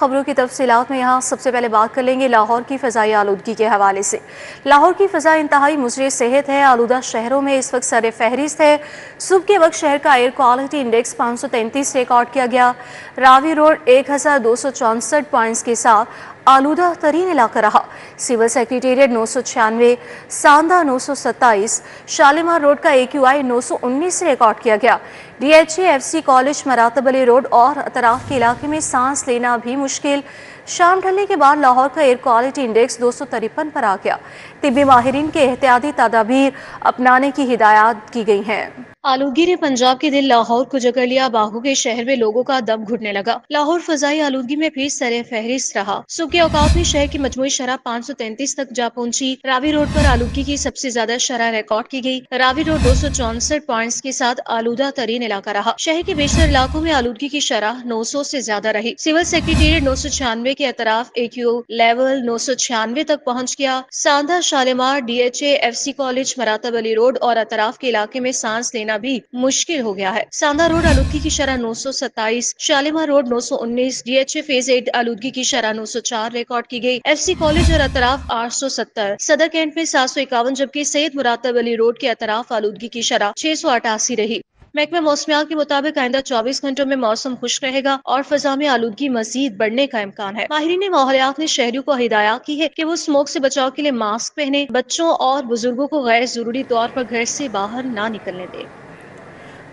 خبروں کی تفصیلات میں یہاں سب سے پہلے بات کر لیں گے لاہور کی فضائی آلودگی کے حوالے سے۔ لاہور کی فضا انتہائی مضر صحت ہے، آلودہ شہروں میں اس وقت سر فہرست ہے۔ صبح کے وقت شہر کا ایئر کوالٹی انڈیکس 533 ریکارڈ کیا گیا۔ راوی روڈ 1264 پوائنٹس کے ساتھ آلودہ ترین علاقہ رہا۔ سول سیکریٹریٹ 996، ساندہ 927، شالیمار روڈ کا AQI 919 ریکارڈ کیا گیا۔ DHA FC کالج مراتب علی روڈ اور اطراف کے علاقے میں سانس لینا بھی مشکل۔ شام ڈھلنے کے بعد لاہور کا ایئر کوالٹی انڈیکس 253 پر آ گیا۔ طبی ماہرین کے احتیاطی تدابیر اپنانے کی ہدایات کی گئی ہیں۔ آلودگی نے پنجاب کے دل لاہور کو جکڑ لیا، باغوں کے شہر میں لوگوں کا دم گھٹنے لگا۔ لاہور فضائی آلودگی میں پھر سر فہرست رہا۔ صبح کے اوقات میں شہر کی مجموعی شرح 533 تک جا پہنچی۔ راوی روڈ پر آلودگی کی سب سے زیادہ شرح ریکارڈ کی گئی۔ راوی روڈ 264 پوائنٹس کے ساتھ آلودہ ترین علاقہ رہا۔ شہر کے بیشتر علاقوں میں آلودگی کی شرح 900 سے زیادہ رہی۔ سول سیکریٹریٹ 996 کے اطراف AQ لیول 996 تک پہنچ گیا۔ ساندہ، شالیمار، DHA FC کالج مراتب علی روڈ اور اطراف کے علاقے میں سانس لینا بھی مشکل ہو گیا ہے۔ ساندہ روڈ آلودگی کی شرح 927، شالیمار روڈ 919، DHA فیز 8 آلودگی کی شرح 904 ریکارڈ کی گئی۔ FC کالج اور اطراف 870، صدر کینٹ میں 751 جبکہ سید مراتب علی روڈ کے اطراف آلودگی کی شرح 688 رہی۔ محکمہ موسمیات کے مطابق آئندہ 24 گھنٹوں میں موسم خشک رہے گا اور فضا میں آلودگی مزید بڑھنے کا امکان ہے۔ ماہرین ماحولیات نے شہریوں کو ہدایت کی ہے کہ وہ اسموک سے بچاؤ کے لیے ماسک پہنیں، بچوں اور بزرگوں کو غیر ضروری طور پر گھر سے باہر نہ نکلنے دیں۔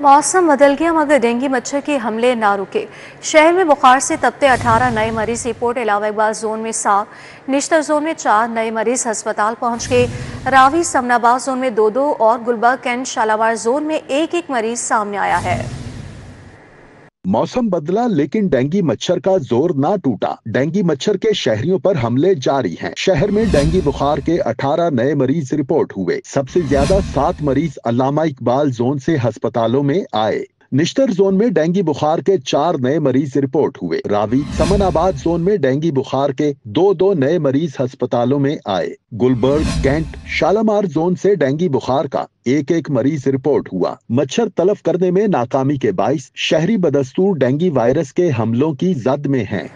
موسم بدل گیا مگر ڈینگی مچھر کے حملے نہ رکے۔ شہر میں بخار سے تپتے 18 نئے مریض رپورٹ۔ علاوہ اقبال زون میں 7، نشتر زون میں 4 نئے مریض ہسپتال پہنچ گئے۔ راوی سمن آباد زون میں 2 اور گلبرگ کینٹ شالاوار زون میں 1 مریض سامنے آیا ہے۔ موسم بدلا لیکن ڈینگی مچھر کا زور نہ ٹوٹا۔ ڈینگی مچھر کے شہریوں پر حملے جاری ہیں۔ شہر میں ڈینگی بخار کے 18 نئے مریض رپورٹ ہوئے۔ سب سے زیادہ 7 مریض علامہ اقبال زون سے ہسپتالوں میں آئے۔ نشتر زون میں ڈینگی بخار کے 4 نئے مریض رپورٹ ہوئے۔ راوی سمن آباد زون میں ڈینگی بخار کے 2 نئے مریض ہسپتالوں میں آئے۔ گلبرگ کینٹ شالیمار زون سے ڈینگی بخار کا 1 مریض رپورٹ ہوا۔ مچھر تلف کرنے میں ناکامی کے باعث شہری بدستور ڈینگی وائرس کے حملوں کی زد میں ہیں۔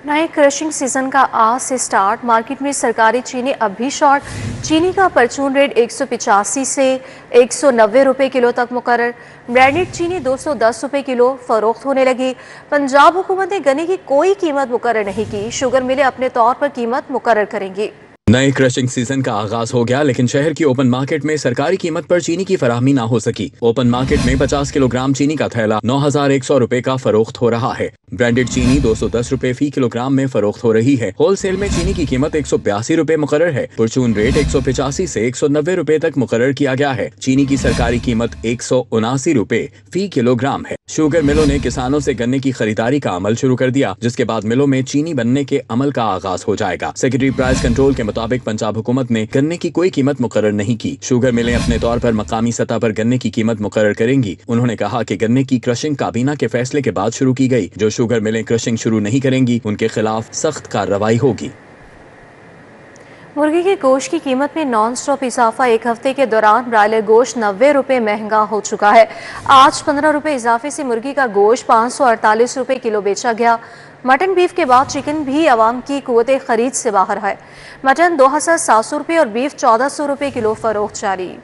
نئے کرشنگ سیزن کا آج سے سٹارٹ۔ مارکیٹ میں سرکاری چینی اب بھی شارٹ۔ چینی کا پرچون ریٹ 185 سے 190 روپے کلو تک مقرر۔ برانڈڈ چینی 210 روپے کلو فروخت ہونے لگی۔ پنجاب حکومت نے گنے کی کوئی قیمت مقرر نہیں کی، شوگر ملیں اپنے طور پر قیمت مقرر کریں گی۔ نئے کرشنگ سیزن کا آغاز ہو گیا لیکن شہر کی اوپن مارکیٹ میں سرکاری قیمت پر چینی کی فراہمی نہ ہو سکی۔ اوپن مارکیٹ میں 50 کلو گرام چینی کا تھیلا 9100 روپے کا فروخت ہو رہا ہے۔ برانڈڈ چینی 210 روپے فی کلو گرام میں فروخت ہو رہی ہے۔ ہول سیل میں چینی کی قیمت 182 روپے مقرر ہے۔ پرچون ریٹ 185 سے 190 روپے تک مقرر کیا گیا ہے۔ چینی کی سرکاری قیمت 179 روپے فی کلو گرام ہے۔ شوگر ملوں نے کسانوں سے گنے کی خریداری کا عمل شروع کر دیا، جس کے بعد ملوں میں چینی بننے کے عمل کا آغاز ہو جائے گا۔ سیکرٹری پرائس کنٹرول کے مطابق پنجاب حکومت نے گنے کی کوئی قیمت مقرر نہیں کی۔ شوگر ملیں اپنے طور پر مقامی سطح پر گنے کی قیمت مقرر کریں گی۔ انہوں نے کہا کہ گنے کی کرشنگ کابینہ کے فیصلے کے بعد شروع کی گئی۔ جو شوگر ملیں کرشنگ شروع نہیں کریں گی ان کے خلاف سخت کارروائی ہوگی۔ مرغی کے گوشت کی قیمت میں نان سٹاپ اضافہ۔ ایک ہفتے کے دوران برائلر گوشت 90 روپے مہنگا ہو چکا ہے۔ آج 15 روپے اضافے سے مرغی کا گوشت 548 روپے کلو بیچا گیا۔ مٹن بیف کے بعد چکن بھی عوام کی قوت خرید سے باہر ہے۔ مٹن 2700 روپے اور بیف 1400 روپے کلو فروخت جاری۔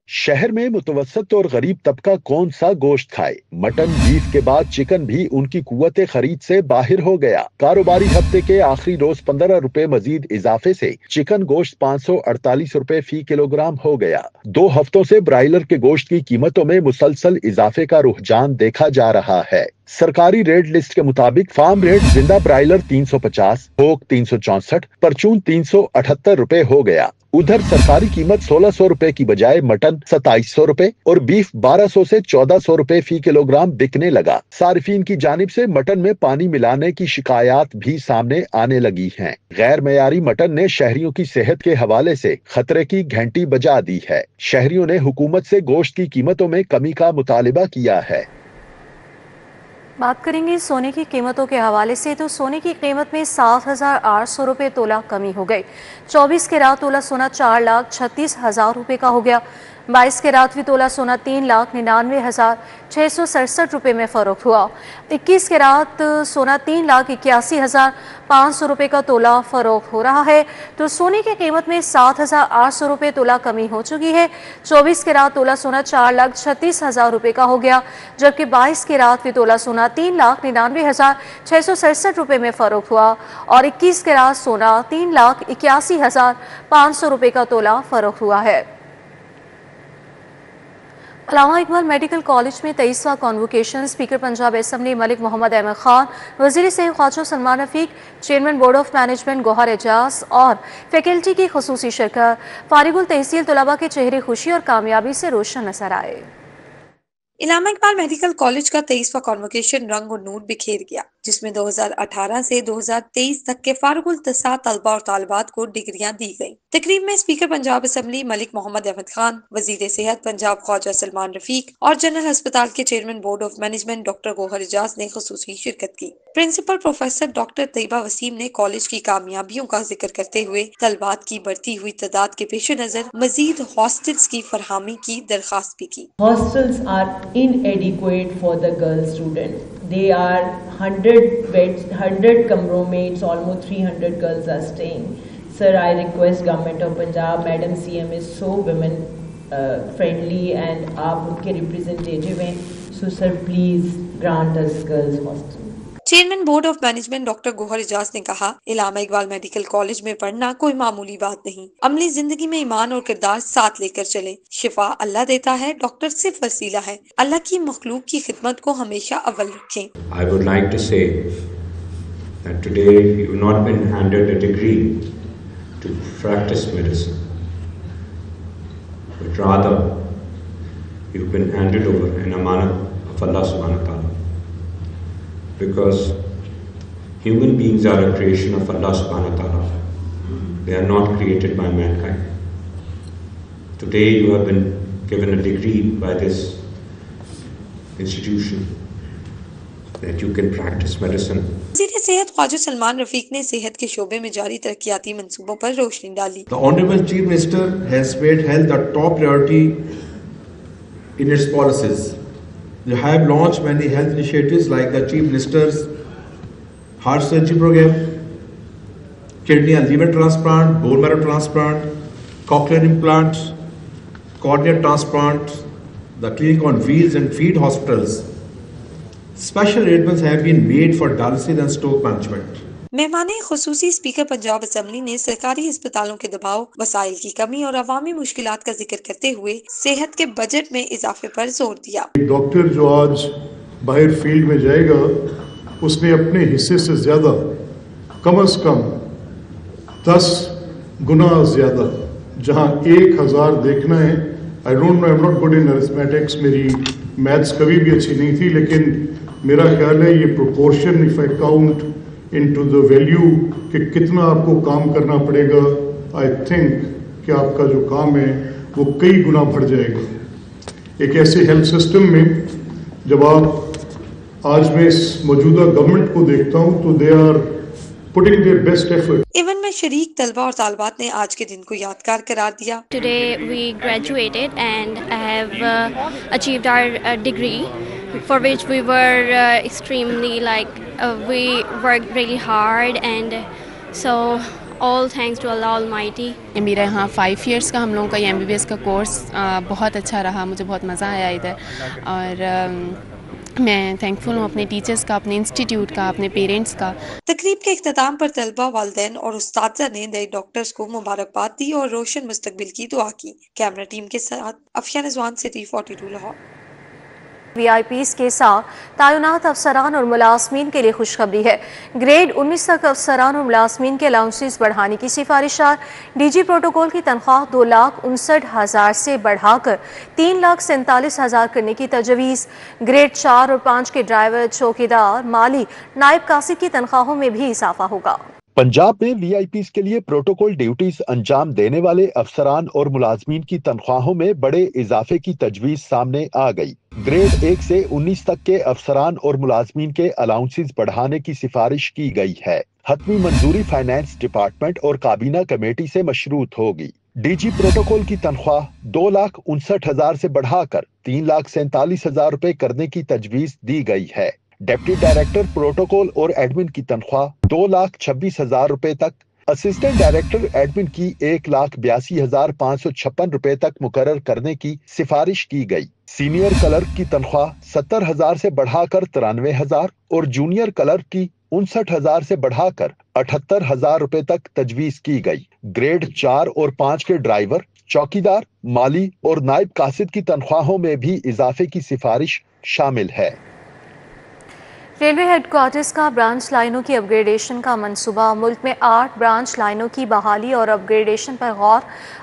شہر میں متوسط اور غریب طبقہ کون سا گوشت کھائے؟ مٹن بیف کے بعد چکن بھی ان کی قوت خرید سے باہر ہو گیا۔ کاروباری ہفتے کے آخری روز 15 روپے مزید اضافے سے چکن گوشت 548 روپے فی کلو گرام ہو گیا۔ 2 ہفتوں سے برائلر کے گوشت کی قیمتوں میں مسلسل اضافے کا رجحان دیکھا جا رہا ہے۔ سرکاری ریٹ لسٹ کے مطابق فارم ریٹ زندہ برائلر 350، تھوک 364، پرچون 378 روپے ہو گیا۔ ادھر سرکاری قیمت 1600 روپے کی بجائے مٹن 2700 روپے اور بیف 1200 سے 1400 روپے فی کلو گرام بکنے لگا۔ صارفین کی جانب سے مٹن میں پانی ملانے کی شکایات بھی سامنے آنے لگی ہیں۔ غیر معیاری مٹن نے شہریوں کی صحت کے حوالے سے خطرے کی گھنٹی بجا دی ہے۔ شہریوں نے حکومت سے گوشت کی قیمتوں میں کمی کا مطالبہ کیا ہے۔ بات کریں گے سونے کی قیمتوں کے حوالے سے تو سونے کی قیمت میں 7,800 روپے تولہ کمی ہو گئی۔ 24 کیرات تولہ سونا 4,36,000 روپے کا ہو گیا۔ 22 कैरात तोला सोना 3,99,667 रुपये में फरोख्त हुआ। 21 कैरात सोना 3,81,500 रुपये का तोला फरोख्त हो रहा है, तो सोने की कीमत में 7,800 रुपये तोला कमी हो चुकी है। 24 कैरात तोला सोना 4,36,000 रुपये का हो गया, जबकि 22 कैरात तोला सोना 3,99,667 रुपये में फरोख्त हुआ और 21 कैरात सोना 3,81,500 रुपये का तोला फरोख्त हुआ है। अल्लामा इकबाल मेडिकल कॉलेज में 23वां convocation speaker Punjab assembly Malik Mohammad Ahmad Khan, वज़ीर सेहत Khawaja Salman Rafiq, chairman board of management Gohar Ejaz और फैकल्टी की खुसूसी शिरकत। फारिगुल तहसील तलबा के चेहरे खुशी और कामयाबी से रोशन नजर आए। अल्लामा इकबाल मेडिकल कॉलेज का 23वां कॉन्वोकेशन रंग और नूर बिखेर गया, जिसमें 2018 से 2023 तक के फारुकुल तसा तलबा और तालिबात को डिग्रियां दी गईं। तकरीब में स्पीकर पंजाब असेंबली मलिक मोहम्मद अहमद खान, वजीर सेहत पंजाब ख्वाजा सलमान रफीक और जनरल अस्पताल के chairman board of management doctor Gohar Ejaz ने खुसूसी शिरकत की। Principal professor doctor Tayyaba Waseem ने कॉलेज की कामयाबियों का जिक्र करते हुए तलबात की बढ़ती हुई तादाद के पेश नजर मजीद हॉस्टल्स की फरहमी की दरख्वास्त भी की। Hostels are inadequate for the girl students. They are 100 beds, 100 kamron में it's almost 300 girls are staying. Sir, I request Government of Punjab, Madam CM is so women friendly and आप उनके representative हैं, so sir please grant us girls hostel. Chairman board of management doctor Gohar Ejaz ने कहा, अल्लामा Iqbal medical college में पढ़ना कोई मामूली बात नहीं। अमली जिंदगी में ईमान और किरदार साथ लेकर चले। शिफा अल्लाह देता है, डॉक्टर सिर्फ वसीला है। अल्लाह की मखलूक की खिदमत को हमेशा अव्वल रखें। I would like to say that today you've not been handed a degree to practice medicine, but rather you've been handed over an amanat of Allah subhanahu wa ta'ala. Because human beings are a creation of Allah subhanahu wa ta'ala. They are not created by mankind. Today you have been given a degree by this institution that you can practice medicine. वज़ीर सेहत ख्वाजा सलमान रफीक ने सेहत के शोबे में जारी तरक्याती मंसूबों पर रोशनी डाली। The Honorable Chief Minister has made health a top priority in its policies. They have launched many health initiatives like the Chief Minister's Heart Surgery Program, kidney and liver transplant, bone marrow transplant, cochlear implants, cornea transplant, the clinic on wheels and feed hospitals. Special arrangements have been made for dialysis and stroke management. मेहमाने खुसूसी speaker Punjab assembly ने सरकारी अस्पतालों के दबाव, वसाइल की कमी और अवामी मुश्किलात का जिक्र करते हुए सेहत के बजट में इजाफे पर जोर दिया। डॉक्टर जो आज बाहर फील्ड में जाएगा, उसने अपने हिस्से से ज्यादा, कम से कम 10 गुना ज्यादा, जहां 1000 देखना है। I don't know, I am not good in arithmetics, मेरी मैथ्स कभी भी अच्छी नहीं थी, लेकिन मेरा ख्याल है ये proportion if I count into the value कि कितना आपको काम करना पड़ेगा, आई थिंक कि आपका जो काम है वो कई गुना बढ़ जाएगा। एक ऐसे हेल्थ सिस्टम में जब आप आज मैं इस मौजूदा गवर्नमेंट को देखता हूँ तो they are putting their best effort. Event में शरीक तलबा और तालिबात ने आज के दिन को यादगार करार दिया। Today we graduated and I have achieved our degree for which we were extremely we worked really hard and so all thanks to Allah Almighty. मेरा यहाँ 5 years का हम लोगों का MBBS का कोर्स बहुत अच्छा रहा, मुझे बहुत मज़ा आया इधर और मैं थैंकफुल हूँ अपने टीचर्स का, अपने इंस्टीट्यूट का, अपने पेरेंट्स का। तकरीब के इख्तिताम पर तलबा, वालिदैन और उस्ताद ने नए डॉक्टर्स को मुबारकबाद दी और रोशन मुस्तकबिल की दुआ की। कैमरा टीम के साथ अफिया रिजवान, सिटी 42 लाहौर। VIPs के साथ तैनात अफसरान और मुलाजमीन के लिए खुशखबरी है। ग्रेड 19 तक अफसरान और मुलाजमीन के अलाउंसेस बढ़ाने की सिफारिशात। DG प्रोटोकॉल की तनख्वाह 2,59,000 से बढ़ाकर 3,47,000 करने की तजवीज़। ग्रेड 4 और 5 के ड्राइवर, चौकीदार, माली, नायब कासिब की तनख्वाहों में भी इजाफा होगा। पंजाब में VIPs के लिए प्रोटोकॉल ड्यूटीज अंजाम देने वाले अफसरान और मुलाजमीन की तनख्वाहों में बड़े इजाफे की तजवीज सामने आ गई। ग्रेड 1 से 19 तक के अफसरान और मुलाजमीन के अलाउंसेस बढ़ाने की सिफारिश की गई है। हतमी मंजूरी फाइनेंस डिपार्टमेंट और काबीना कमेटी से मशरूत होगी। डीजी प्रोटोकॉल की तनख्वाह 2,59,000 से बढ़ाकर 3,47,000 रुपए करने की तजवीज दी गई है। डिप्टी डायरेक्टर प्रोटोकॉल और एडमिन की तनख्वाह 2,26,000 रुपए तक, असिस्टेंट डायरेक्टर एडमिन की 1,82,556 रुपए तक मुकर्रर करने की सिफारिश की गई। सीनियर क्लर्क की तनख्वाह 70,000 से बढ़ाकर 93,000 और जूनियर क्लर्क की 59,000 से बढ़ाकर 78,000 रुपए तक तजवीज की गई। ग्रेड 4 और 5 के ड्राइवर, चौकीदार, माली और नायब कासिद की तनख्वाहों में भी इजाफे की सिफारिश शामिल है। रेलवे हेडक्वार्टर्स का ब्रांच लाइनों की अपग्रेडेशन का मंसूबा। मुल्क में 8 ब्रांच लाइनों की बहाली और अपग्रेडेशन पर गौर।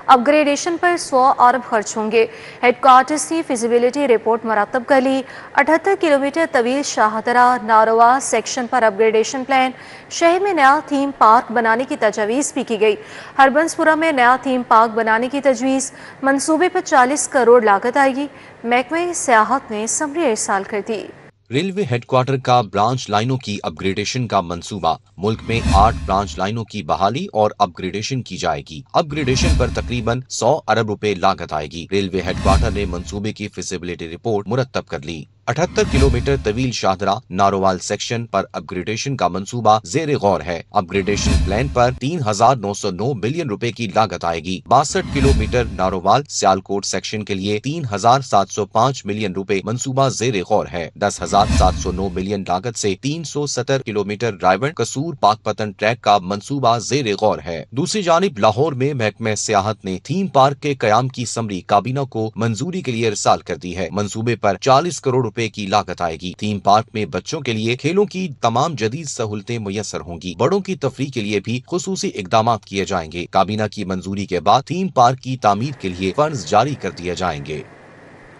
अपग्रेडेशन पर 100 अरब खर्च होंगे। हेडक्वार्टर्स की फिजिबिलिटी रिपोर्ट मरतब कर ली। 78 किलोमीटर तवील शाहदरा नारोवा सेक्शन पर अपग्रेडेशन प्लान। शहर में नया थीम पार्क बनाने की तजवीज़ भी की गई। हरबंसपुरा में नया थीम पार्क बनाने की तजवीज़। मंसूबे पर 40 करोड़ लागत आएगी। महकमे सियाहत ने समरी इरसाल कर दी। रेलवे हेडक्वार्टर का ब्रांच लाइनों की अपग्रेडेशन का मंसूबा। मुल्क में 8 ब्रांच लाइनों की बहाली और अपग्रेडेशन की जाएगी। अपग्रेडेशन पर तकरीबन 100 अरब रुपए लागत आएगी। रेलवे हेडक्वार्टर ने मंसूबे की फिजिबिलिटी रिपोर्ट मुरतब कर ली। 78 किलोमीटर तवील शाहदरा नारोवाल सेक्शन पर अपग्रेडेशन का मंसूबा जेर गौर है। अपग्रेडेशन प्लान पर 3,909 मिलियन रुपए की लागत आएगी। 62 किलोमीटर नारोवाल सियालकोट सेक्शन के लिए 3,705 मिलियन रुपए मंसूबा जेर गौर है। 10,709 मिलियन लागत से 370 किलोमीटर ड्राइवर कसूर पाकपतन ट्रैक का मंसूबा जेर गौर है। दूसरी जानिब लाहौर में महकमे सियाहत ने थीम पार्क के कयाम की समरी काबीना को मंजूरी के लिए इरसाल कर दी है। मंसूबे पर 40 करोड़ रुपए की लागत आएगी। थीम पार्क में बच्चों के लिए खेलों की तमाम जदीद सहूलतें मुयस्सर होंगी। बड़ों की तफरीह के लिए भी खुसूसी इकदाम किए जाएंगे। काबीना की मंजूरी के बाद थीम पार्क की तामीर के लिए फंड्स जारी कर दिए जाएंगे।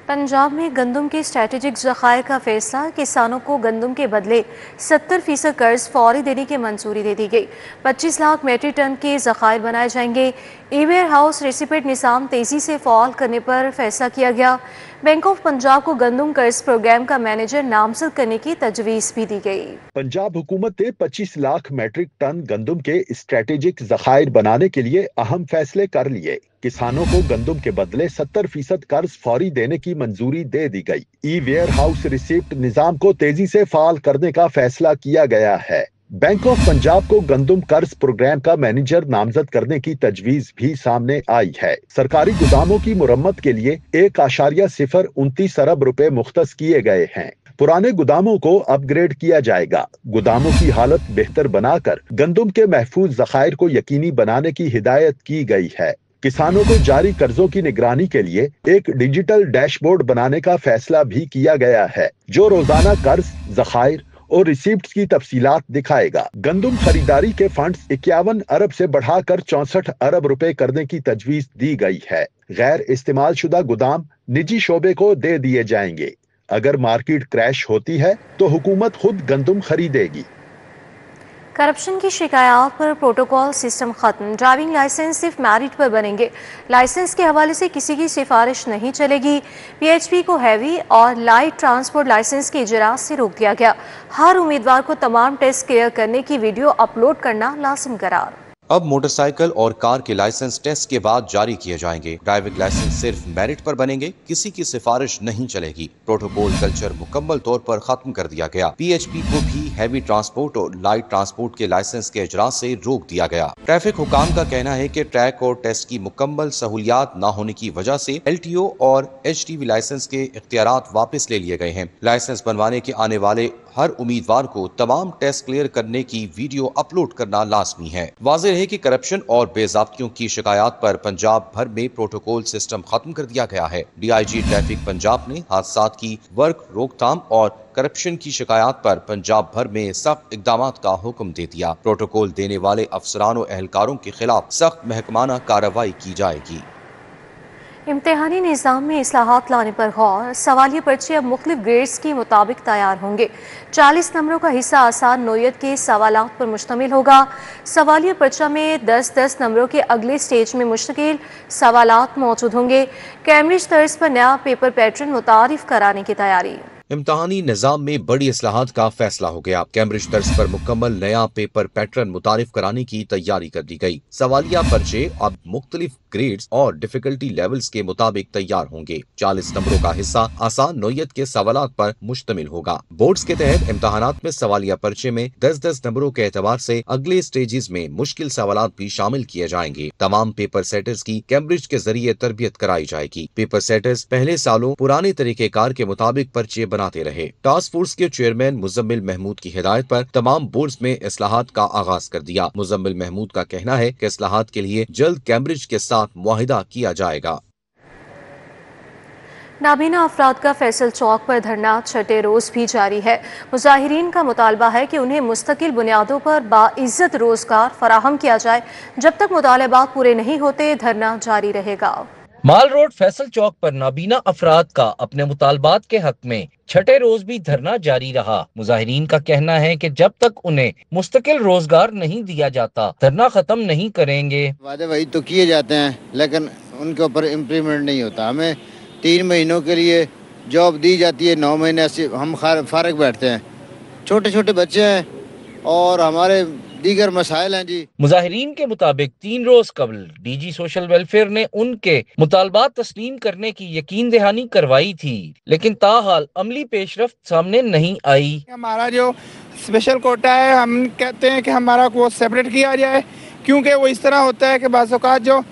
पंजाब में गंदम के स्ट्रेटेजिक ज़खायर का फैसला। किसानों को गंदम के बदले 70% कर्ज फौरी देने की मंजूरी दे दी गई। 25 लाख मेट्रिक टन के ज़खायर बनाए जाएंगे। ई वेयर हाउस रिसिपेट निज़ाम तेज़ी से फ़ाल करने पर फैसला किया गया। बैंक ऑफ पंजाब को गंदम कर्ज प्रोग्राम का मैनेजर नामजद करने की तजवीज़ भी दी गई। पंजाब हुकूमत ने 25 लाख मेट्रिक टन गंदम के स्ट्रेटेजिक ज़खायर बनाने के लिए अहम फैसले कर लिए। किसानों को गंदम के बदले 70% कर्ज फौरी देने की मंजूरी दे दी गई। ई वेयर हाउस रिसिप्ट निजाम को तेजी से फाल करने का फैसला किया गया है। बैंक ऑफ पंजाब को गंदम कर्ज प्रोग्राम का मैनेजर नामजद करने की तजवीज भी सामने आई है। सरकारी गोदामों की मुरम्मत के लिए 1.029 अरब रुपए मुख्तस किए गए हैं। पुराने गोदामों को अपग्रेड किया जाएगा। गोदामों की हालत बेहतर बनाकर गंदम के महफूज ज़खायर को यकीनी बनाने की हिदायत की गई है। किसानों को जारी कर्जों की निगरानी के लिए एक डिजिटल डैशबोर्ड बनाने का फैसला भी किया गया है, जो रोजाना कर्ज, ज़खायर और रिसीप्ट की तफसीलात दिखाएगा। गंदम खरीदारी के फंड्स 51 अरब से बढ़ाकर 64 अरब रुपए करने की तजवीज दी गई है। गैर इस्तेमाल शुदा गोदाम निजी शोबे को दे दिए जाएंगे। अगर मार्केट क्रैश होती है तो हुकूमत खुद गंदम खरीदेगी। करप्शन की शिकायत पर प्रोटोकॉल सिस्टम खत्म। ड्राइविंग लाइसेंस सिर्फ मेरिट पर बनेंगे। लाइसेंस के हवाले से किसी की सिफारिश नहीं चलेगी। पीएचपी को हैवी और लाइट ट्रांसपोर्ट लाइसेंस के इजरात से रोक दिया गया। हर उम्मीदवार को तमाम टेस्ट क्लियर करने की वीडियो अपलोड करना लाजिम करार। अब मोटरसाइकिल और कार के लाइसेंस टेस्ट के बाद जारी किए जाएंगे। ड्राइविंग लाइसेंस सिर्फ मेरिट पर बनेंगे, किसी की सिफारिश नहीं चलेगी। प्रोटोकॉल कल्चर मुकम्मल तौर पर खत्म कर दिया गया। पीएचपी को भी हैवी ट्रांसपोर्ट और लाइट ट्रांसपोर्ट के लाइसेंस के इजरा से रोक दिया गया। ट्रैफिक हुकाम का कहना है कि ट्रैक और टेस्ट की मुकम्मल सहूलियात न होने की वजह से LTO और HTV लाइसेंस के इख्तियारात वापस ले लिए गए हैं। लाइसेंस बनवाने के आने वाले हर उम्मीदवार को तमाम टेस्ट क्लियर करने की वीडियो अपलोड करना लाजमी है। वाज़ेह है कि करप्शन और बेज़ाब्तियों की शिकायत पर पंजाब भर में प्रोटोकॉल सिस्टम खत्म कर दिया गया है। DIG ट्रैफिक पंजाब ने हादसात की वर्क रोकथाम और करप्शन की शिकायत पर पंजाब भर में सख्त इकदाम का हुक्म दे दिया। प्रोटोकॉल देने वाले अफसरान और एहलकारों के खिलाफ सख्त महकमाना कार्रवाई की जाएगी। इम्तिहानी निज़ाम में इस्लाहात लाने पर गौर। सवालिया पर्चे अब मुख्तलिफ ग्रेड्स के मुताबिक तैयार होंगे। 40 नंबरों का हिस्सा आसान नोयत के सवालात पर मुश्तमिल होगा। सवालिया पर्चा में 10-10 नंबरों के अगले स्टेज में मुश्तकिल सवालात मौजूद होंगे। कैम्ब्रिज तर्ज पर नया पेपर पैटर्न मुतारिफ कराने की तैयारी। इम्तहानी निज़ाम में बड़ी इस्लाहात का फैसला हो गया। कैम्ब्रिज तर्ज पर मुकम्मल नया पेपर पैटर्न मुतारिफ कराने की तैयारी कर दी गई। सवालिया पर्चे अब मुख्तलिफ ग्रेड्स और डिफिकल्टी लेवल्स के मुताबिक तैयार होंगे। 40 नंबरों का हिस्सा आसान नौयत के सवालात पर मुश्तमिल होगा। बोर्ड्स के तहत इम्तहानात में सवालिया पर्चे में 10-10 नंबरों के एतबार से अगले स्टेजेस में मुश्किल सवालात भी शामिल किए जाएंगे। तमाम पेपर सेटर्स की कैम्ब्रिज के जरिए तरबियत कराई जाएगी। पेपर सेटर्स पहले सालों पुराने तरीकेकार के मुताबिक पर्चे बनाते रहे। टास्क फोर्स के चेयरमैन मुजम्मिल महमूद की हिदायत पर तमाम बोर्ड्स में इस्लाहात का आगाज कर दिया। मुजम्मिल महमूद का कहना है कि इस्लाहात के लिए जल्द कैम्ब्रिज के साथ मुआहिदा किया जाएगा। नाबीना अफराद का फैसल चौक पर धरना छठे रोज भी जारी है। मुजाहिरीन का मुतालबा है कि उन्हें मुस्तकिल बुनियादों पर बाइज्जत रोजगार फराहम किया जाए। जब तक मुतालबात पूरे नहीं होते धरना जारी रहेगा। माल रोड फैसल चौक पर नाबीना अफराद का अपने मुतालबात के हक में छठे रोज भी धरना जारी रहा। मुजाहिरीन का कहना है कि जब तक उन्हें मुस्तकिल रोजगार नहीं दिया जाता धरना खत्म नहीं करेंगे। वादे वही तो किए जाते हैं लेकिन उनके ऊपर इम्प्लीमेंट नहीं होता। हमें 3 महीनों के लिए जॉब दी जाती है, 9 महीने से हम फारग बैठते हैं। छोटे छोटे बच्चे हैं और हमारे दीगर मसाइल हैं जी। मुजाहिरीन के मुताबिक 3 रोज कबल डीजी सोशल वेलफेयर ने उनके मुतालबात तस्लीम करने की यकीन दहानी करवाई थी, लेकिन ताहाल अमली पेशरफ्त सामने नहीं आई। हमारा जो स्पेशल कोटा है हम कहते हैं कि हमारा वो सेपरेट किया जाए, क्योंकि वो इस तरह होता है कि बाज़ औक़ात जो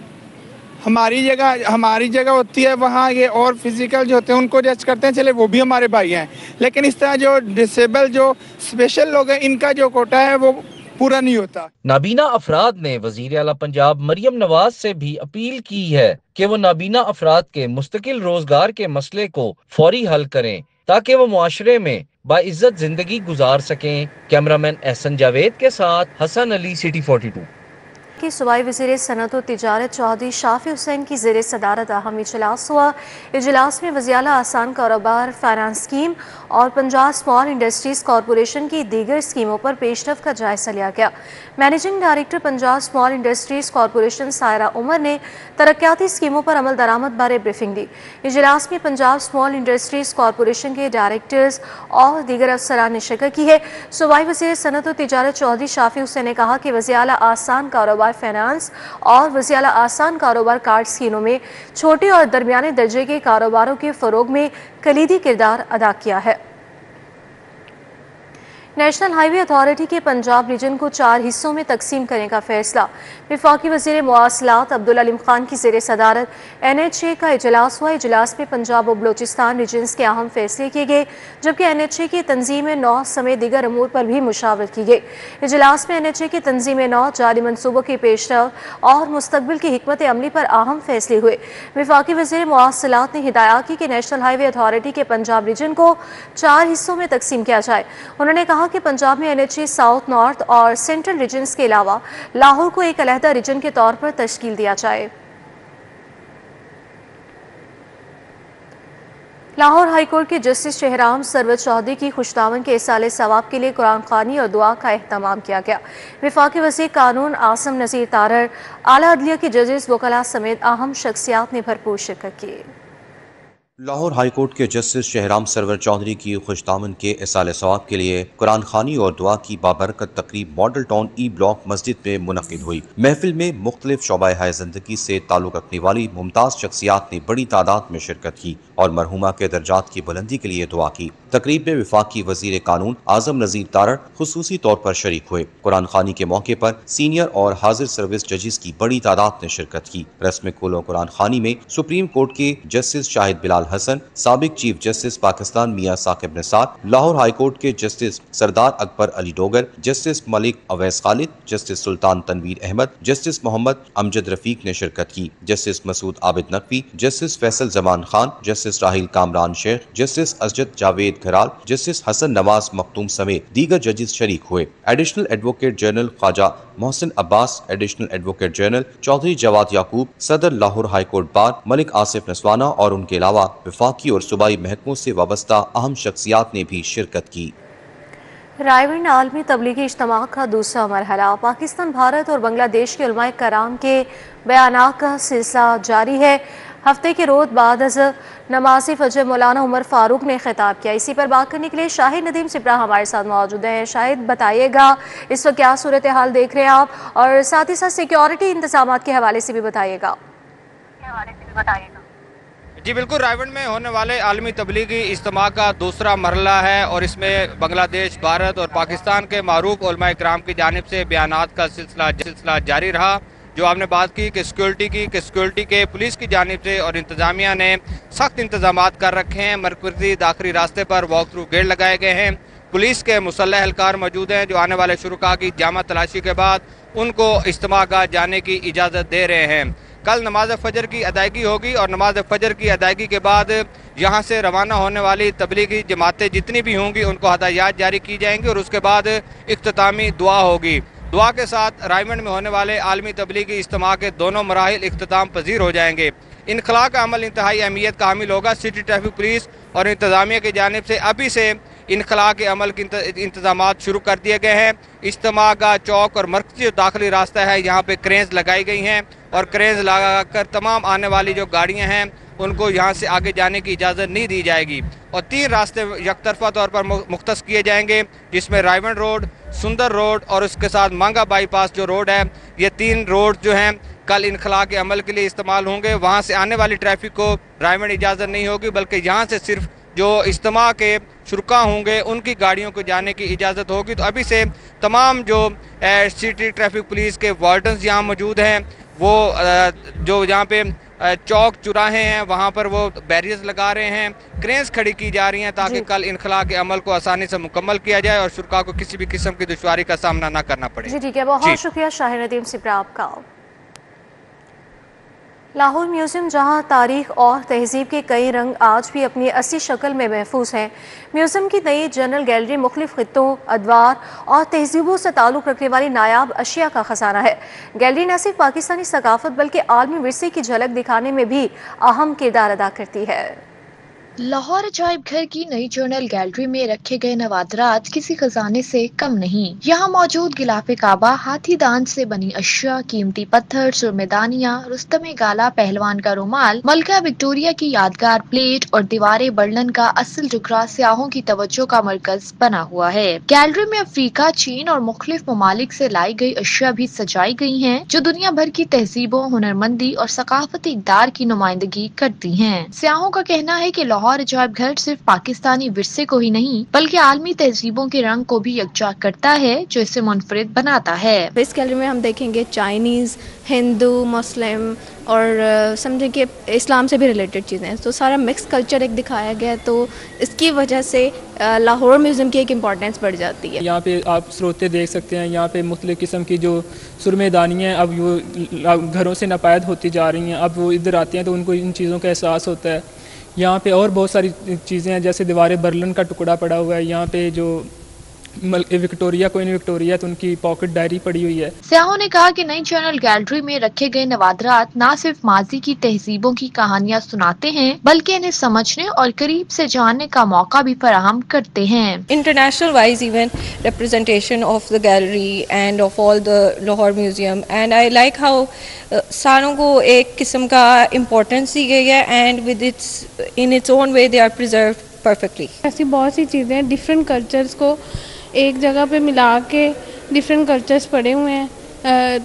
हमारी जगह होती है वहाँ ये और फिजिकल जो होते हैं उनको जज करते हैं, चले वो भी हमारे भाई हैं, लेकिन इस तरह जो डिसेबल जो स्पेशल लोग हैं इनका जो कोटा है वो पूरा नहीं होता। नाबीना अफराद ने वजीर आला पंजाब मरियम नवाज से भी अपील की है कि वो नाबीना अफराद के मुस्तकिल रोजगार के मसले को फौरी हल करें ताकि वो मुआशरे में बाइज्जत जिंदगी गुजार सकें। कैमरामैन एहसन जावेद के साथ हसन अली, सिटी 42। कि सूबाई वज़ीर सनअत व तिजारत चौधरी शाफी हुसैन की ज़ेर सदारत अहम इजलास हुआ। इजलास में वज़ीर आला आसान कारोबार फाइनेंस स्कीम और पंजाब स्मॉल इंडस्ट्रीज़ कॉरपोरेशन की दीगर स्कीमों पर पेशरफ का जायजा लिया गया। Managing director Punjab small industries corporation Saira Umar ने तरक्याती स्कीमों पर अमल दरामद बारे ब्रीफिंग दी। इजलास में पंजाब स्मॉल इंडस्ट्रीज़ कॉरपोरेशन के डायरेक्टर्स और दीगर अफसरान ने शिरकत की है। सूबाई वज़ीर सनअत व तिजारत चौधरी शाफी हुसैन ने कहा कि वज़ीर आला आसान कारोबार फाइनेंस और वज़ीर आला आसान कारोबार कार्ड स्कीमों में छोटे और दरमियाने दर्जे के कारोबारों के फरोग में कलीदी किरदार अदा किया है। नेशनल हाईवे अथॉरिटी के पंजाब रीजन को 4 हिस्सों में तकसीम करने का फैसला। वफाकी वज़ीर मवासलात अब्दुल अलीम खान की ज़ेर सदारत NHA का इजलास हुआ। इजलास में पंजाब और बलोचिस्तान रीजन्स के अहम फैसले किए गए, जबकि NHA की तंजीम 9 समेत दीगर अमूर पर भी मुशावरत की गई। इजलास में NHA की तंजीम 9 जारी मनसूबों की पेशरफ और मुस्तकबिल की हिकमत अमली पर अहम फैसले हुए। वफाकी वज़ीर मवासलात ने हिदायत की कि नेशनल हाईवे अथॉरिटी के पंजाब रीजन को 4 हिस्सों में तकसीम किया जाए। उन्होंने कहा कि पंजाब में NHA साउथ, नॉर्थ और सेंट्रल रीजन्स के अलावा लाहौर को एक अलहदा रीजन के तौर पर तश्कील दिया जाए। लाहौर हाईकोर्ट के जस्टिस शहराम सरवर चौधरी की खुशदावन के इसाले सवाब के लिए कुरान ख़वानी और दुआ का एहतमाम किया गया। वफाकी वज़ीर कानून आसम नज़ीर तारर, आला अदलिया के जजेस, वकला समेत अहम शख्सियात ने भरपूर शिरकत की। लाहौर हाईकोर्ट के जस्टिस शहराम सरवर चौधरी की खुशदामन के इसाले सवाब के लिए कुरान खानी और दुआ की बाबरकत तकरीब मॉडल टाउन ई ब्लॉक मस्जिद में मुनक्किद हुई। महफिल में मुख्तलिफ शोबाए हाय जिंदगी से ताल्लुक रखने वाली मुमताज शख्सियात ने बड़ी तादाद में शिरकत की और मरहुमा के दर्जात की बुलंदी के लिए दुआ की। तकरीब में वफाकी वजीर कानून आजम नज़ीर तारड़ खुसूसी तौर पर शरीक हुए। कुरान खानी के मौके पर सीनियर और हाजिर सर्विस जजेस की बड़ी तादाद ने शिरकत की। रस्म कुल कुरान खानी में सुप्रीम कोर्ट के जस्टिस शाहिद बिलाल हसन, साबिक chief justice Pakistan Mian Saqib Nisar, Lahore high court के justice Sardar Akbar Ali Dogar, justice Malik Awais Khalid, justice Sultan Tanveer Ahmad, justice Mohammad Amjad Rafiq ने शिरकत की। Justice Masood Abid Naqvi, justice Faisal Zaman Khan, justice Raheel Kamran Sheikh, justice Asjad Javed Ghural, justice Hasan Nawaz Makhdoom समेत दीगर जजेस शरीक हुए। Additional advocate general Khwaja Mohsin Abbas, additional advocate general Chaudhry Jawad Yaqub, सदर लाहौर हाईकोर्ट बार मलिक आसिफ नसवाना और उनके अलावा वफाकी और सूबाई महकमों से वाबस्ता अहम शख्सियात ने भी शिरकत की। रायविंड आलमी तबलीगी इज्तिमा का दूसरा मरहला। पाकिस्तान, भारत और बांग्लादेश के उलमाए कराम के बयानात का सिलसिला जारी है। ہفتے کے روز بعد از نماز فجر مولانا عمر فاروق نے خطاب کیا. اسی پر بات کرنے کے لیے شاہد ندیم سپرا ہمارے ساتھ موجود ہیں. شاہد بتائیے گا اس وقت کیا صورتحال دیکھ رہے ہیں آپ، اور ساتھ ہی ساتھ سیکیورٹی انتظامات کے حوالے سے بھی بتائیے گا. جی بالکل، رائیونڈ میں ہونے والے عالمی تبلیغی اجتماع کا دوسرا مرحلہ ہے اور اس میں بنگلہ دیش، بھارت اور پاکستان کے معروف علماء کرام کی جانب سے بیانات کا سلسلہ جاری رہا. جو آپ نے بات کی کہ سیکیورٹی کے پولیس کی جانب سے اور انتظامیہ نے سخت انتظامات کر رکھے ہیں. مرکزی داخلی راستے پر واک تھرو گیٹ لگائے گئے ہیں. پولیس کے مسلح اہلکار موجود ہیں جو آنے والے شرکاء کی جامع تلاشی کے بعد ان کو اجتماع گاہ جانے کی اجازت دے رہے ہیں. کل نماز فجر کی ادائیگی ہوگی اور نماز فجر کی ادائیگی کے بعد یہاں سے روانہ ہونے والی تبلیغی جماعتیں جتنی بھی ہوں گی ان کو ہدایات جاری کی جائیں گی اور اس کے بعد اختتامی دعا ہوگی. دعا کے ساتھ رائیونڈ میں ہونے والے عالمی تبلیغی اجتماع کے دونوں مراحل اختتام پذیر ہو جائیں گے. انخلاء کا عمل انتہائی اہمیت کا حامل ہوگا. سٹی ٹریفک پولیس اور انتظامیہ کی جانب سے ابھی سے انخلاء کے عمل کے انتظامات شروع کر دیے گئے ہیں. اجتماع گاہ چوک اور مرکزی جو داخلی راستہ ہے یہاں پہ کرینز لگائی گئی ہیں اور کرینز لگا کر تمام آنے والی جو گاڑیاں ہیں ان کو یہاں سے آگے جانے کی اجازت نہیں دی جائے گی. اور 3 راستے یک طرفہ طور پر مختص کیے جائیں گے جس میں رائیونڈ روڈ، سندر روڈ اور اس کے ساتھ مانگا بائی پاس جو روڈ ہے. یہ 3 روڈ جو ہیں کل انخلاء کے عمل کے لیے استعمال ہوں گے. وہاں سے آنے والی ٹریفک کو رائیونڈ اجازت نہیں ہوگی بلکہ یہاں سے صرف جو اجتماع کے شرکاء ہوں گے ان کی گاڑیوں کو جانے کی اجازت ہوگی. تو ابھی سے تمام جو سٹی ٹریفک پولیس کے وارڈنز یہاں موجود ہیں وہ جو یہاں پہ چوک چراہے ہیں وہاں پر وہ بیریئرز لگا رہے ہیں، کرینز کھڑی کی جا رہی ہیں تاکہ کل انخلاء کے عمل کو آسانی سے مکمل کیا جائے اور شرکاء کو کسی بھی قسم کی دشواری کا سامنا نہ کرنا پڑے. جی ٹھیک ہے، بہت شکریہ شاہد ندیم سپرا آپ کا. لاہور میوزیم جہاں تاریخ اور تہذیب کے کئی رنگ آج بھی اپنی اصلی شکل میں محفوظ ہیں. میوزیم کی نئی جنرل گیلری مختلف خطوں، ادوار اور تہذیبوں سے تعلق رکھنے والی نایاب اشیاء کا خزانہ ہے. گیلری نہ صرف پاکستانی ثقافت بلکہ عالمی ورثے کی جھلک دکھانے میں بھی اہم کردار ادا کرتی ہے. لاہور عجائب گھر کی نئی جنرل گیلری میں رکھے گئے نوادرات کسی خزانے سے کم نہیں. یہاں موجود غلاف کعبہ، ہاتھی دانت سے بنی اشیاء، قیمتی پتھر، سرمےدانیاں، رستم گالا پہلوان کا رومال، ملکہ وکٹوریہ کی یادگار پلیٹ اور دیواریں برلن کا اصل جگرا سیاحوں کی توجہ کا مرکز بنا ہوا ہے. گیلری میں افریقہ، چین اور مختلف ممالک سے لائی گئی اشیاء بھی سجائی گئی ہیں جو دنیا بھر کی تہذیبوں، ہنرمندی اور ثقافتی اقدار کی نمائندگی کرتی ہیں. سیاحوں کا کہنا ہے کہ لاہور عجائب گھر صرف پاکستانی ورثے کو ہی نہیں بلکہ عالمی تہذیبوں کے رنگ کو بھی یکجا کرتا ہے جو اسے منفرد بناتا ہے. اس گیلری میں ہم دیکھیں گے چائنیز، ہندو، مسلم اور سمجھیں کہ اسلام سے بھی ریلیٹڈ چیزیں، تو سارا مکس کلچر ایک دکھایا گیا ہے. تو اس کی وجہ سے لاہور میوزیم کی ایک امپورٹنس بڑھ جاتی ہے. یہاں پہ آپ سروتیں دیکھ سکتے ہیں، یہاں پہ مختلف قسم کی جو سرمے دانیاں اب وہ گھروں سے ناپید ہوتی جا رہی ہیں، اب وہ ادھر آتے ہیں تو ان کو ان چیزوں کا احساس ہوتا ہے. یہاں پہ اور بہت ساری چیزیں ہیں جیسے دیوار برلن کا ٹکڑا پڑا ہوا ہے. یہاں پہ جو وکٹوریہ کوئن وکٹوریہ تو ان کی پاکٹ ڈائری پڑی ہوئی ہے. سیاحوں نے کہا کہ نئی جنرل گیلری میں رکھے گئے نوادرات نہ صرف ماضی کی تہذیبوں کی کہانیاں سناتے ہیں بلکہ انہیں سمجھنے اور قریب سے جاننے کا موقع بھی فراہم کرتے ہیں. International wise even representation of the gallery and of all the Lahore museum, and I like how ساروں کو ایک قسم کا امپورٹنس دی گئی ہے and with in its own way they are preserved perfectly. ایسی بہت سی چیزیں ڈفرینٹ کلچرز کو ایک جگہ پہ ملا کے ڈفرینٹ کلچرز پڑے ہوئے ہیں.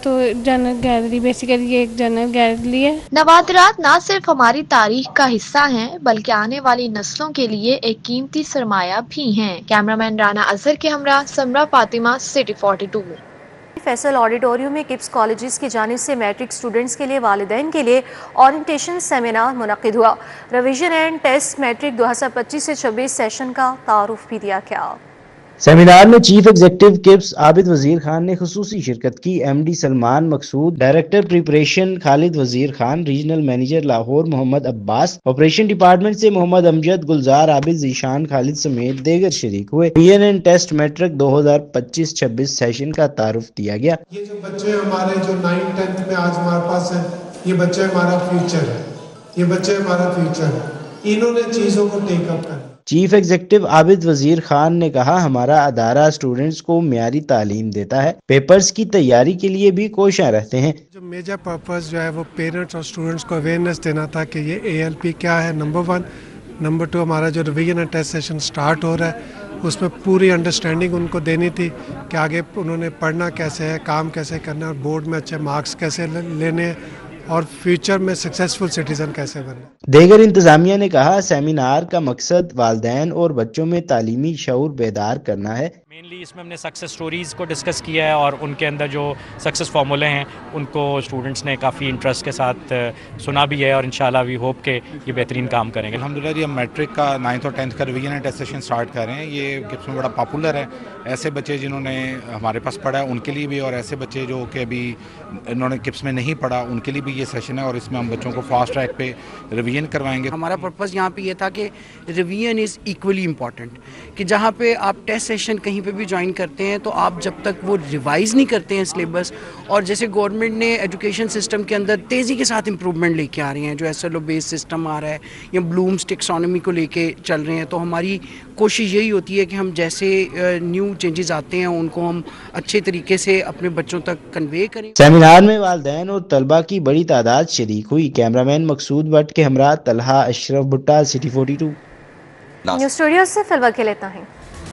تو جنرل گیلری بیسیکلی یہ ایک جنرل گیلری ہے. نوادرات نہ صرف ہماری تاریخ کا حصہ ہیں بلکہ آنے والی نسلوں کے لیے ایک قیمتی سرمایہ بھی ہیں. کیمرامین رانا اظہر کے ہمراہ سمرا فاطمہ، سٹی 42. فیصل آڈیٹوریم میں کپس کالجز کی جانب سے میٹرک سٹوڈنٹس کے لیے والدین کے لیے اورینٹیشن سیمینار منعقد ہوا. ریویژن اینڈ ٹیسٹ میٹرک 2025 سے 26 سیشن کا تعارف بھی دیا گیا. سیمینار میں چیف ایگزیکٹو کپس عابد وزیر خان نے خصوصی شرکت کی. ایم ڈی سلمان مقصود، ڈائریکٹر پریپریشن خالد وزیر خان، ریجنل مینیجر لاہور محمد عباس، آپریشن ڈپارٹمنٹ سے محمد امجد، گلزار عابد، ذیشان خالد سمیت دیگر شریک ہوئے. Revision and test matric 2025-26 session کا تعارف دیا گیا. یہ جو بچے ہمارے جو 9th-10th میں آج ہمارے پاس ہیں، یہ بچے ہمارا فیوچر ہے، یہ بچے ہمارا فیوچر ہے. انہوں نے چیزوں کو ٹیک اپ کرنا. چیف ایگزیکٹو عابد وزیر خان نے کہا ہمارا ادارہ اسٹوڈنٹس کو معیاری تعلیم دیتا ہے، پیپرز کی تیاری کے لیے بھی کوشاں رہتے ہیں۔ جو میجر پرپز جو ہے وہ پیرنٹس اور اسٹوڈنٹس کو اویئرنیس دینا تھا کہ یہ ALP کیا ہے، نمبر 1، نمبر 2 ہمارا جو revision and test session start ہو رہا ہے اس میں پوری انڈرسٹینڈنگ ان کو دینی تھی کہ آگے انہوں نے پڑھنا کیسے ہے، کام کیسے کرنا ہے، اور بورڈ میں اچھے مارکس کیسے لینے ہیں اور فیوچر میں سکسیسفل سٹیزن کیسے بننا۔ دیگر انتظامیہ نے کہا سیمینار کا مقصد والدین اور بچوں میں تعلیمی شعور بیدار کرنا ہے۔ مینلی اس میں ہم نے سکسیس سٹوریز کو ڈسکس کیا ہے اور ان کے اندر جو سکسیس فارمولے ہیں ان کو اسٹوڈنٹس نے کافی انٹرسٹ کے ساتھ سنا بھی ہے اور انشاءاللہ وی ہوپ کہ یہ بہترین کام کریں گے۔ الحمدللہ یہ میٹرک کا 9th اور 10th کا revision and test session start کر رہے ہیں، یہ کپس میں بڑا پاپولر ہے۔ ایسے بچے جنہوں نے ہمارے پاس پڑھا ہے ان کے لیے بھی، اور ایسے بچے جو کہ ابھی انہوں نے کپس میں نہیں پڑھا ان کے لیے بھی یہ سیشن ہے، اور اس میں ہم بچوں کو فاسٹ ٹریک پہ ریویژن کروائیں گے۔ ہمارا پرپز یہاں پہ یہ تھا کہ ریویژن از ایکولی امپورٹنٹ، کہ جہاں پہ آپ ٹیسٹ سیشن کہیں پہ بھی جوائن کرتے ہیں تو آپ جب تک وہ ریوائز نہیں کرتے ہیں سلیبس، اور جیسے گورنمنٹ نے ایجوکیشن سسٹم کے اندر تیزی کے ساتھ امپروومنٹ لے کے آ رہی ہیں، جو SLO بیس سسٹم آ رہا ہے یا بلومز ٹیکسانومی کو لے کے چل رہے ہیں، تو ہماری کوشش یہی ہوتی ہے کہ ہم جیسے نیو چینجز آتے ہیں ان کو ہم اچھے طریقے سے اپنے بچوں تک کنوے کریں۔ سیمینار میں والدین اور طلبہ کی بڑی تعداد شریک ہوئی۔ کیمرامین مقصود بٹ کے ہمراہ طلحہ اشرف بھٹا، City 42۔ نیوز اسٹوڈیو سے فی الوقت کے لیے اتنا ہی۔